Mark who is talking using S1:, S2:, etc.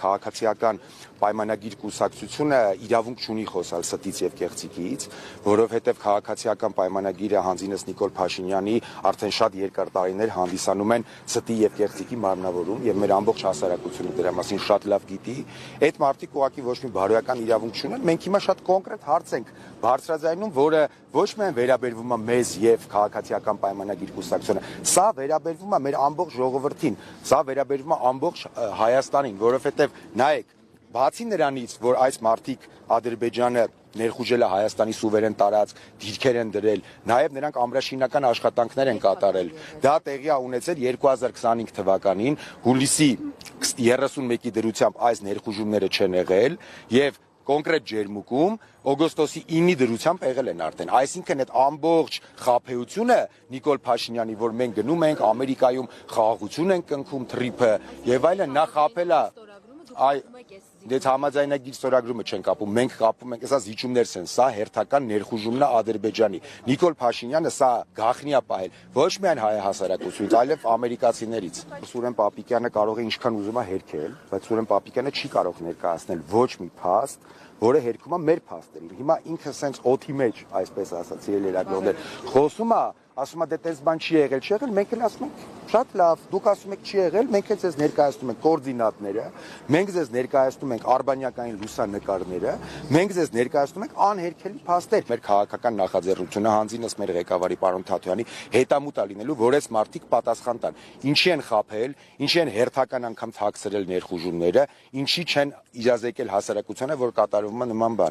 S1: քաղաքացիական պայմանագիր կուսակցությունը իրավունք չունի խոսալ ստից եւ կեղծիկից, որովհետեւ քաղաքացիական պայմանագիրը հանձինս Նիկոլ Փաշինյանի արդեն շատ երկար տարիներ հանդիսանում են ստի եւ կեղծիկի մարմնավորում եւ մեր ամբողջ հասարակությունը դրա մասին շատ լավ գիտի։ Այդ մարդիկ ուղղակի ոչ մի բարոյական իրավունք չունեն։ Մենք հիմա շատ կոնկրետ հարց ենք բարձրաձայնում, որը ոչ միայն վերաբերվում է մեզ եւ քաղաքացիական պայմանագիր կուսակցությունը, սա վերաբերվում է մեր ամբողջ ժողովրդին, սա վերաբերվում է ամբողջ Հայաստանին, որովհետեւ նայեք, բացի նրանից, որ այս մարդիկ Ադրբեջանը ներխուժել է Հայաստանի սուվերեն տարածք, դիրքեր են դրել, նաև նրանք ամրաշինական աշխատանքներ են կատարել։ Դա տեղի է ունեցել 2025 թվականին, հուլիսի 31-ի դրությամբ այս ներխուժումները չեն եղել եւ կոնկրետ ջերմուկում օգոստոսի 9-ի դրությամբ եղել են արդեն։ Այսինքն այդ ամբողջ խաբեությունը Նիկոլ Փաշինյանի, որ մենք գնում ենք Ամերիկայում խաղաղություն ենք կնքում թրիփը եւ այլն, նա խաբել է Դες համաձայնագիր ստորագրումը չեն կապում, մենք կապում ենք, սա զիջումներ են, սա հերթական ներխուժումն է Ադրբեջանի։ Նիկոլ Փաշինյանը սա գաղտնի է պահել ոչ միայն հայ հասարակությունից, այլև ամերիկացիներից։ Սուրեն Պապիկյանը կարող է ինչքան ուզում է հերքել, բայց Սուրեն Պապիկյանը չի կարող ներկայացնել ոչ մի փաստ, որը հերքում է մեր փաստերին։ Հիմա ինքը սենց օդի մեջ, այսպես ասած, լրագրողներ, խոսում է, ասում է դե տես բան չի եղել, չի եղել, մենք էլ ասում ենք շատ լավ, դուք ասում եք չի եղել, մենք էլ ձեզ ներկայացնում ենք կոորդինատները, մենք ձեզ ներկայացնում ենք արբանյակային լուսանկարները, մենք ձեզ ներկայացնում ենք անհերքելի փաստեր։ Մեր քաղաքական նախաձեռնությունը հանձինս մեր ղեկավարի պարոն Թաթոյանի հետամուտ է լինելու, որ այս մարդիկ պատասխան տան։ Ինչի են խաբել, ինչի են հերթական անգամ թաքցրել ներխուժումները, ինչի չեն իրազեկել հասարակությանը, որ կատարվում է նման բան։